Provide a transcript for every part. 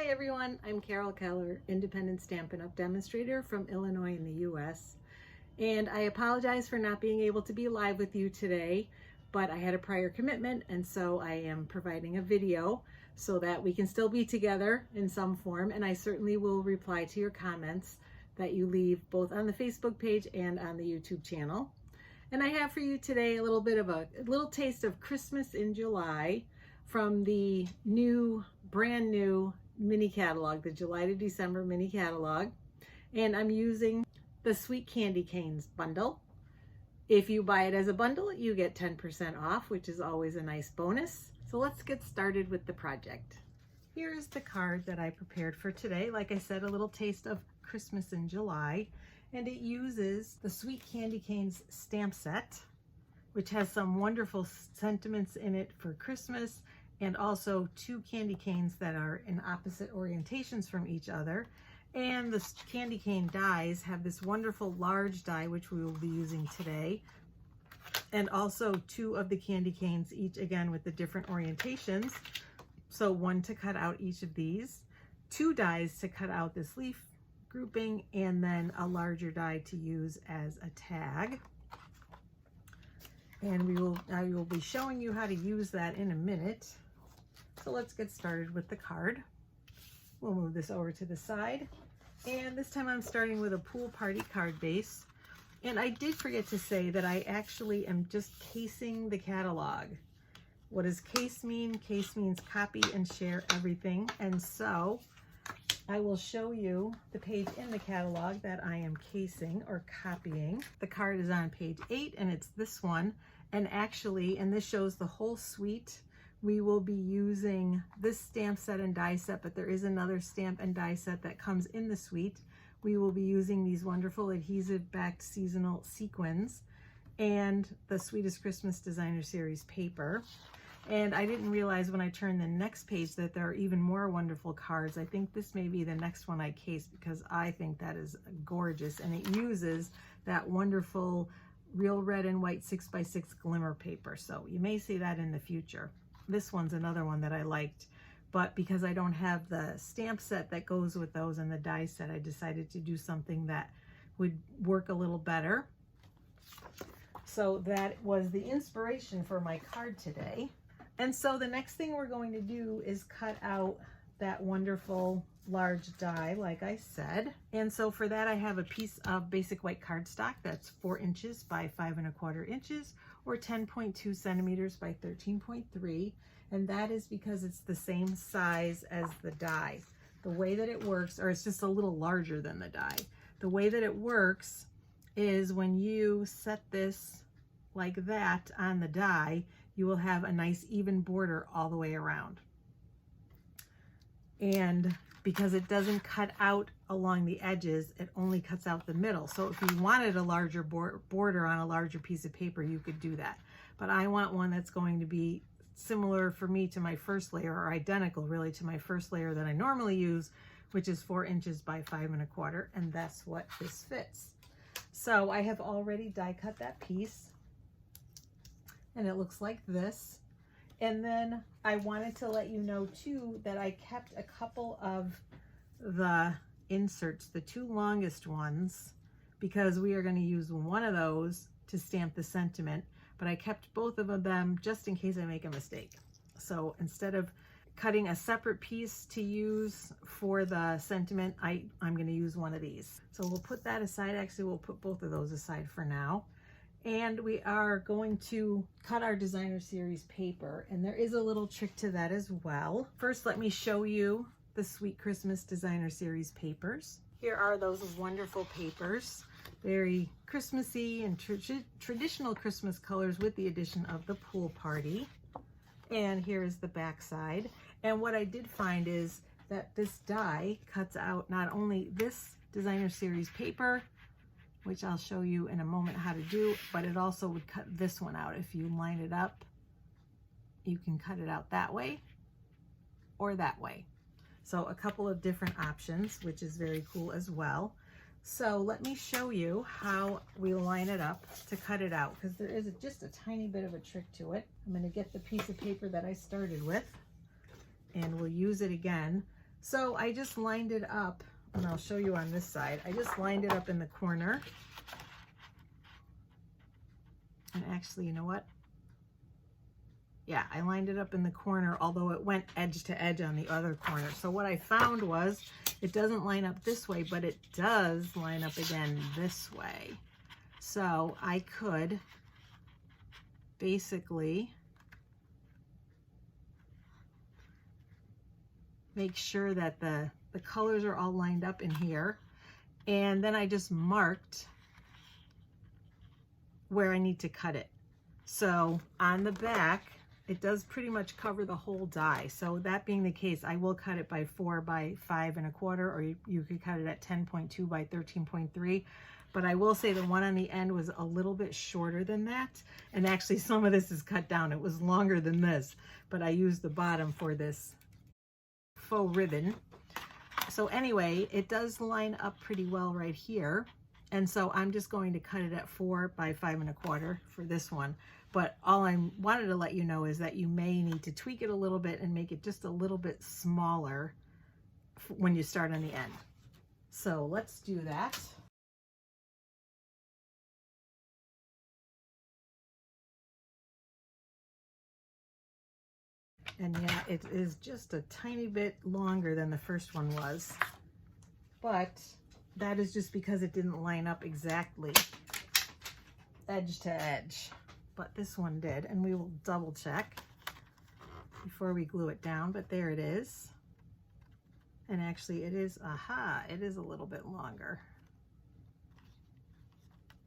Hi everyone, I'm Carol Keller, independent Stampin' Up! Demonstrator from Illinois in the US. And I apologize for not being able to be live with you today, but I had a prior commitment and so I am providing a video so that we can still be together in some form, and I certainly will reply to your comments that you leave both on the Facebook page and on the YouTube channel. And I have for you today a little bit of a little taste of Christmas in July from the brand new mini catalog, the July to December mini catalog. And I'm using the Sweet Candy Canes bundle. If you buy it as a bundle, you get 10% off, which is always a nice bonus. So let's get started with the project. Here's the card that I prepared for today. Like I said, a little taste of Christmas in July. And it uses the Sweet Candy Canes stamp set, which has some wonderful sentiments in it for Christmas, and also two candy canes that are in opposite orientations from each other. And the candy cane dies have this wonderful large die, which we will be using today. And also two of the candy canes, each again with the different orientations. So one to cut out each of these, two dies to cut out this leaf grouping, and then a larger die to use as a tag. And I will be showing you how to use that in a minute. So let's get started with the card. We'll move this over to the side. And this time I'm starting with a pool party card base. And I did forget to say that I actually am just casing the catalog. What does case mean? Case means copy and share everything. And so I will show you the page in the catalog that I am casing or copying. The card is on page 8 and it's this one. And actually, and this shows the whole suite, we will be using this stamp set and die set, but there is another stamp and die set that comes in the suite. We will be using these wonderful Adhesive-Backed seasonal sequins and the Sweetest Christmas Designer Series paper. And I didn't realize when I turned the next page that there are even more wonderful cards. I think this may be the next one I case because I think that is gorgeous. And it uses that wonderful real red and white 6x6 glimmer paper. So you may see that in the future. This one's another one that I liked, but because I don't have the stamp set that goes with those and the die set, I decided to do something that would work a little better. So that was the inspiration for my card today. And so the next thing we're going to do is cut out that wonderful large die, like I said. And so for that, I have a piece of basic white cardstock that's 4 inches by 5 1/4 inches, or 10.2 centimeters by 13.3. And that is because it's the same size as the die. The way that it works, or it's just a little larger than the die. The way that it works is when you set this like that on the die, you will have a nice even border all the way around. And because it doesn't cut out along the edges, it only cuts out the middle. So if you wanted a larger border on a larger piece of paper, you could do that. But I want one that's going to be similar for me to my first layer, or identical really to my first layer that I normally use, which is 4 inches by 5 1/4, and that's what this fits. So I have already die cut that piece, and it looks like this. And then I wanted to let you know too that I kept a couple of the inserts, the 2 longest ones, because we are going to use one of those to stamp the sentiment, but I kept both of them just in case I make a mistake. So instead of cutting a separate piece to use for the sentiment, I'm going to use one of these. So we'll put that aside. Actually, we'll put both of those aside for now. And we are going to cut our Designer Series paper, and there is a little trick to that as well. First, let me show you the Sweet Christmas Designer Series papers. Here are those wonderful papers, very Christmassy and traditional Christmas colors with the addition of the pool party. And here is the back side. And what I did find is that this die cuts out not only this Designer Series paper, which I'll show you in a moment how to do, but it also would cut this one out. If you line it up, you can cut it out that way or that way. So a couple of different options, which is very cool as well. So let me show you how we line it up to cut it out, because there is just a tiny bit of a trick to it. I'm going to get the piece of paper that I started with, and we'll use it again So I just lined it up, and I'll show you on this side. I just lined it up in the corner. And actually, you know what? Yeah, I lined it up in the corner, although it went edge to edge on the other corner. So what I found was it doesn't line up this way, but it does line up again this way. So I could basically make sure that the colors are all lined up in here. And then I just marked where I need to cut it. So on the back, it does pretty much cover the whole die. So that being the case, I will cut it by 4 by 5 1/4, or you could cut it at 10.2 by 13.3. But I will say the one on the end was a little bit shorter than that. And actually some of this is cut down. It was longer than this, but I used the bottom for this faux ribbon. So anyway, it does line up pretty well right here. And so I'm just going to cut it at 4 by 5 1/4 for this one. But all I wanted to let you know is that you may need to tweak it a little bit and make it just a little bit smaller when you start on the end. So let's do that. And yeah, it is just a tiny bit longer than the first one was, but that is just because it didn't line up exactly edge to edge, but this one did, and we will double check before we glue it down. But there it is. And actually it is, it is a little bit longer.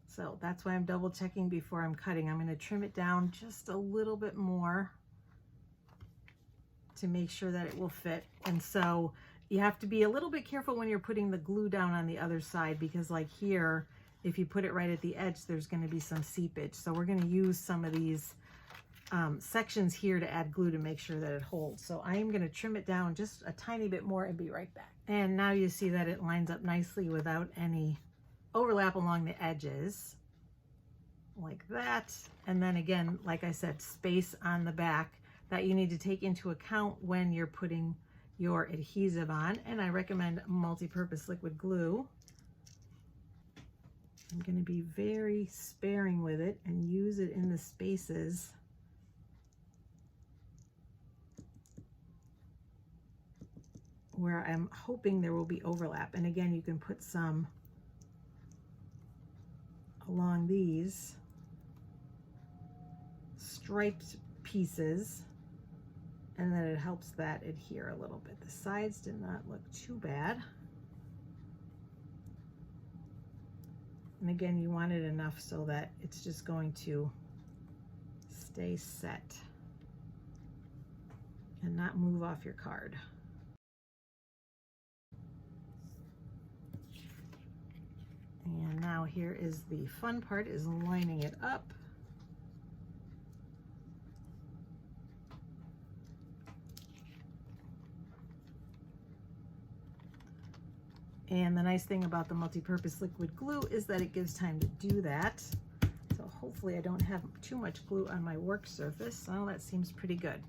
So that's why I'm double checking before I'm cutting. I'm going to trim it down just a little bit more to make sure that it will fit. And so you have to be a little bit careful when you're putting the glue down on the other side, because like here, if you put it right at the edge, there's going to be some seepage. So we're going to use some of these sections here to add glue to make sure that it holds. So I am going to trim it down just a tiny bit more and be right back. And now you see that it lines up nicely without any overlap along the edges, like that. And then again, like I said, space on the back that you need to take into account when you're putting your adhesive on. And I recommend multi-purpose liquid glue. I'm going to be very sparing with it and use it in the spaces where I'm hoping there will be overlap. And again, you can put some along these striped pieces, and then it helps that adhere a little bit. The sides did not look too bad. And again, you want it enough so that it's just going to stay set and not move off your card. And now here is the fun part, is lining it up. And the nice thing about the multi-purpose liquid glue is that it gives time to do that. So hopefully I don't have too much glue on my work surface. Oh, that seems pretty good.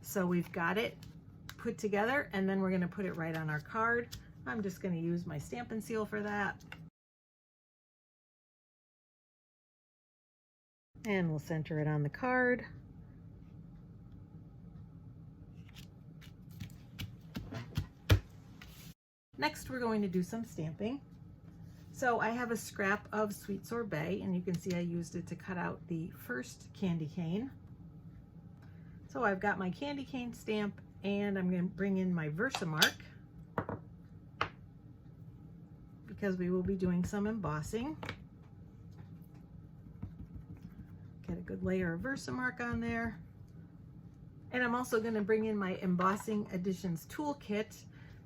So we've got it put together, and then we're going to put it right on our card. I'm just going to use my Stampin' Seal for that. And we'll center it on the card. Next, we're going to do some stamping. So I have a scrap of sweet sorbet, and you can see I used it to cut out the first candy cane. So I've got my candy cane stamp, and I'm going to bring in my Versamark because we will be doing some embossing. Get a good layer of Versamark on there. And I'm also going to bring in my Embossing Additions Toolkit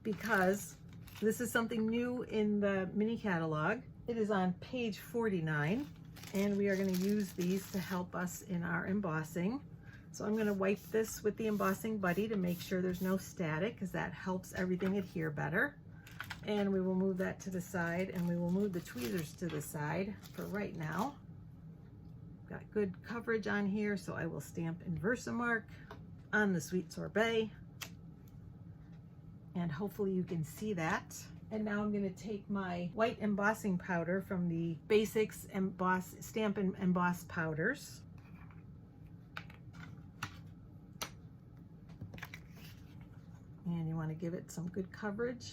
because this is something new in the mini catalog. It is on page 49, and we are going to use these to help us in our embossing. So I'm going to wipe this with the embossing buddy to make sure there's no static, because that helps everything adhere better. And we will move that to the side, and we will move the tweezers to the side for right now. Got good coverage on here, so I will stamp in Versamark on the sweet sorbet. And hopefully you can see that. And now I'm going to take my white embossing powder from the Basics Emboss Stampin' Emboss powders. And you want to give it some good coverage.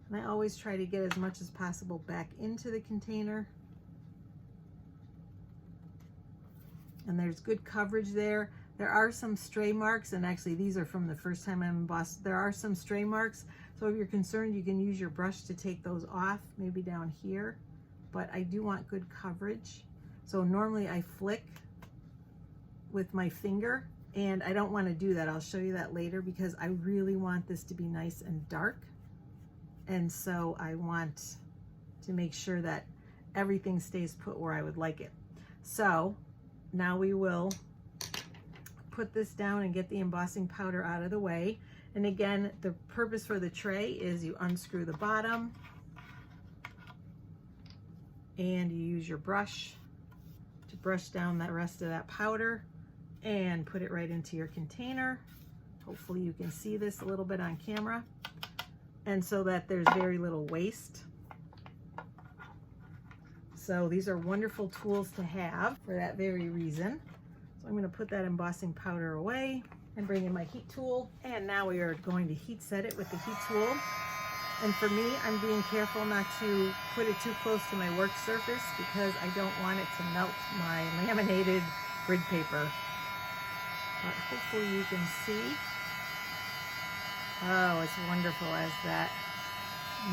And I always try to get as much as possible back into the container. And there's good coverage there. There are some stray marks, and actually these are from the first time I embossed. There are some stray marks, so if you're concerned, you can use your brush to take those off, maybe down here. But I do want good coverage. So normally I flick with my finger, and I don't want to do that. I'll show you that later because I really want this to be nice and dark. And so I want to make sure that everything stays put where I would like it. So now we will put this down and get the embossing powder out of the way. And again, the purpose for the tray is you unscrew the bottom and you use your brush to brush down the rest of that powder and put it right into your container. Hopefully you can see this a little bit on camera. And so that there's very little waste. So these are wonderful tools to have for that very reason. So I'm going to put that embossing powder away and bring in my heat tool. And now we are going to heat set it with the heat tool. And for me, I'm being careful not to put it too close to my work surface because I don't want it to melt my laminated grid paper. But hopefully you can see. Oh, it's wonderful as that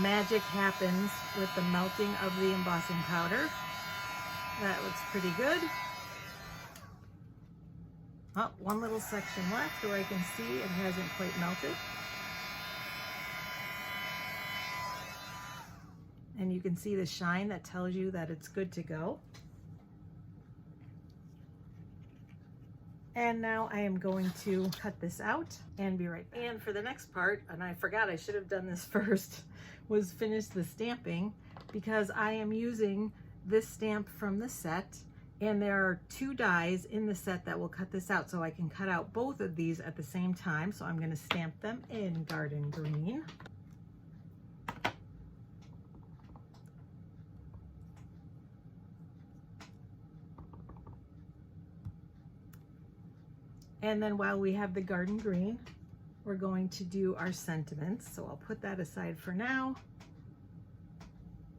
magic happens with the melting of the embossing powder. That looks pretty good. Oh, one little section left where I can see it hasn't quite melted. And you can see the shine that tells you that it's good to go. And now I am going to cut this out and be right back. And for the next part, and I forgot I should have done this first, was finish the stamping because I am using this stamp from the set. And there are 2 dies in the set that will cut this out, so I can cut out both of these at the same time. So I'm going to stamp them in garden green. And then while we have the garden green, we're going to do our sentiments. So I'll put that aside for now.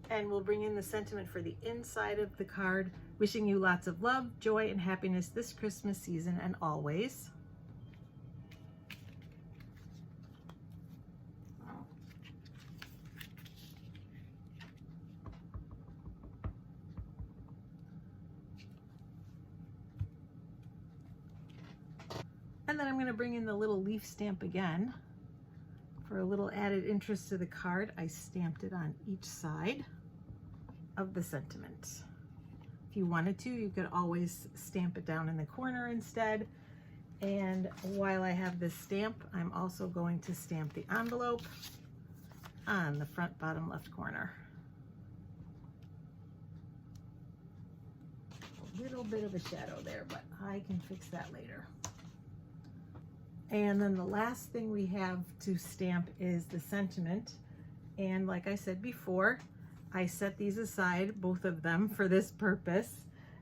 And we'll bring in the sentiment for the inside of the card. Wishing you lots of love, joy, and happiness this Christmas season and always. And then I'm going to bring in the little leaf stamp again. For a little added interest to the card, I stamped it on each side of the sentiment. If you wanted to, you could always stamp it down in the corner instead. And while I have this stamp, I'm also going to stamp the envelope on the front bottom left corner. A little bit of a shadow there, but I can fix that later. And then the last thing we have to stamp is the sentiment. And like I said before, I set these aside, both of them, for this purpose.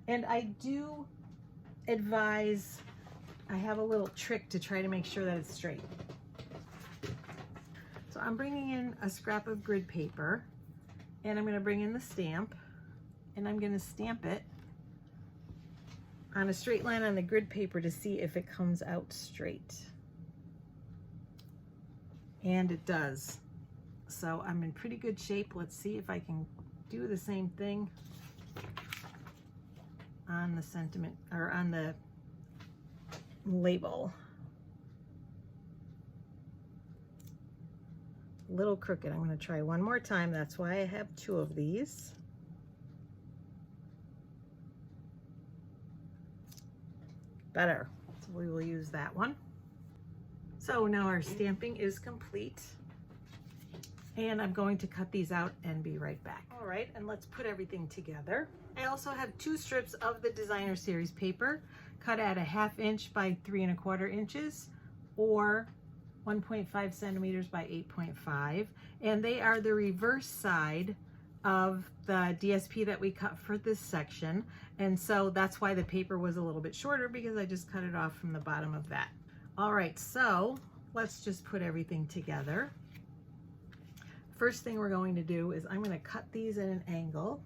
And I do advise, I have a little trick to try to make sure that it's straight. So I'm bringing in a scrap of grid paper, and I'm going to bring in the stamp, and I'm going to stamp it on a straight line on the grid paper to see if it comes out straight. And it does. So I'm in pretty good shape. Let's see if I can do the same thing on the sentiment, or on the label. A little crooked. I'm going to try one more time. That's why I have 2 of these. Better. So we will use that one. So now our stamping is complete. And I'm going to cut these out and be right back. All right, and let's put everything together. I also have 2 strips of the Designer Series paper cut at a 1/2 inch by 3 1/4 inches, or 1.5 centimeters by 8.5, and they are the reverse side of the DSP that we cut for this section, and so that's why the paper was a little bit shorter, because I just cut it off from the bottom of that. All right, so let's just put everything together. First thing we're going to do is I'm going to cut these at an angle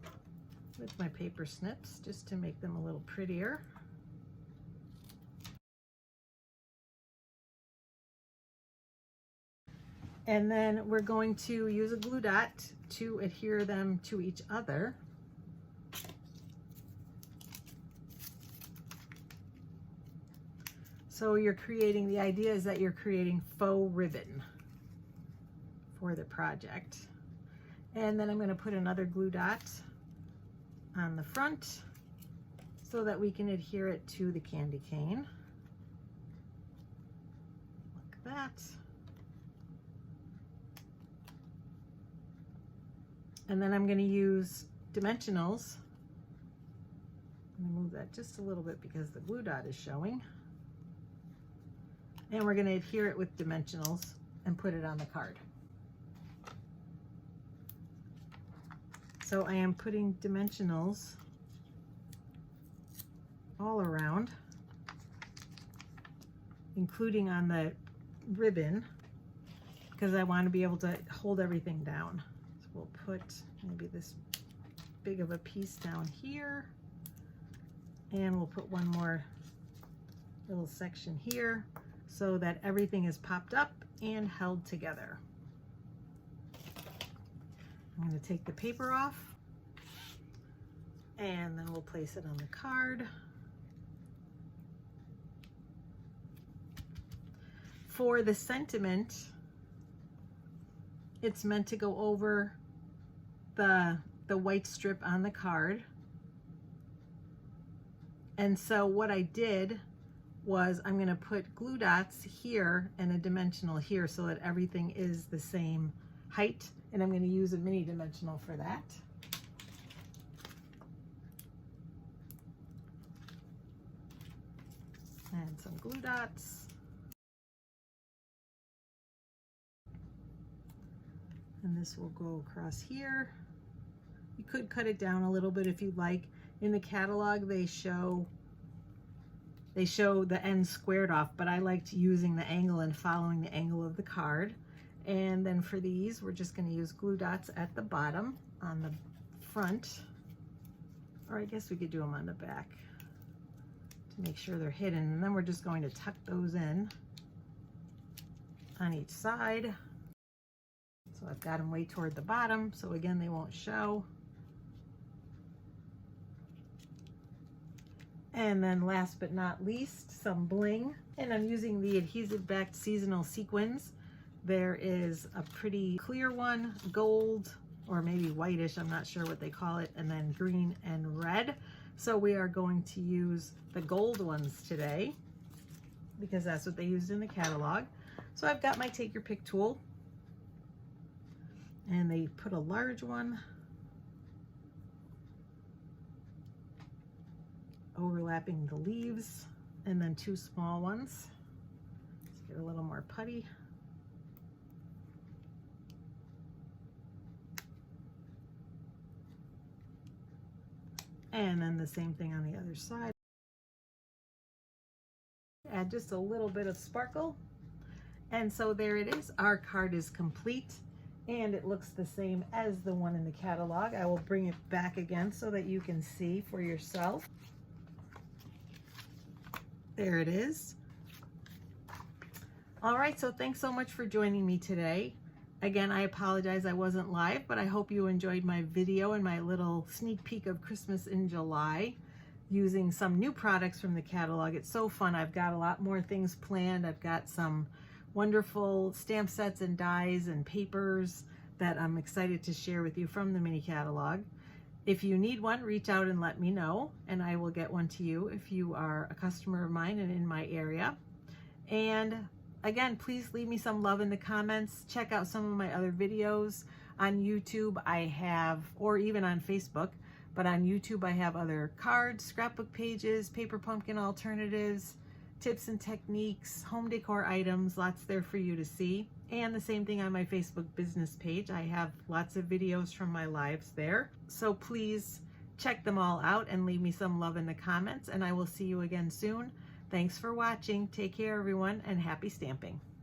with my paper snips just to make them a little prettier. And then we're going to use a glue dot to adhere them to each other. So you're creating, the idea is that you're creating faux ribbon for the project. And then I'm going to put another glue dot on the front so that we can adhere it to the candy cane. Like that. And then I'm going to use dimensionals. I'm going to move that just a little bit because the glue dot is showing. And we're going to adhere it with dimensionals and put it on the card. So I am putting dimensionals all around, including on the ribbon, because I want to be able to hold everything down. So we'll put maybe this big of a piece down here, and we'll put one more little section here so that everything is popped up and held together. I'm going to take the paper off, and then we'll place it on the card. For the sentiment, it's meant to go over the white strip on the card. And so what I did was I'm going to put glue dots here and a dimensional here so that everything is the same height, and I'm going to use a mini dimensional for that. And some glue dots. And this will go across here. You could cut it down a little bit if you'd like. In the catalog, they show the ends squared off, but I liked using the angle and following the angle of the card. And then for these, we're just going to use glue dots at the bottom on the front, or I guess we could do them on the back to make sure they're hidden. And then we're just going to tuck those in on each side. So I've got them way toward the bottom, so again, they won't show. And then last but not least, some bling. And I'm using the Adhesive-Backed Seasonal Sequins. There is a pretty clear one, gold, or maybe whitish, I'm not sure what they call it, and then green and red. So we are going to use the gold ones today because that's what they used in the catalog. So I've got my take your pick tool, and they put a large one overlapping the leaves, and then two small ones. Let's get a little more putty. And then the same thing on the other side. Add just a little bit of sparkle. And so there it is. Our card is complete, and it looks the same as the one in the catalog. I will bring it back again so that you can see for yourself. There it is. All right, so thanks so much for joining me today. Again, I apologize I wasn't live, but I hope you enjoyed my video and my little sneak peek of Christmas in July using some new products from the catalog. It's so fun. I've got a lot more things planned. I've got some wonderful stamp sets and dies and papers that I'm excited to share with you from the mini catalog. If you need one, reach out and let me know, and I will get one to you if you are a customer of mine and in my area. And again, please leave me some love in the comments. Check out some of my other videos on YouTube. I have, or even on Facebook, but on YouTube I have other cards, scrapbook pages, paper pumpkin alternatives, tips and techniques, home decor items, lots there for you to see. And the same thing on my Facebook business page. I have lots of videos from my lives there. So please check them all out and leave me some love in the comments, and I will see you again soon. Thanks for watching. Take care, everyone, and happy stamping.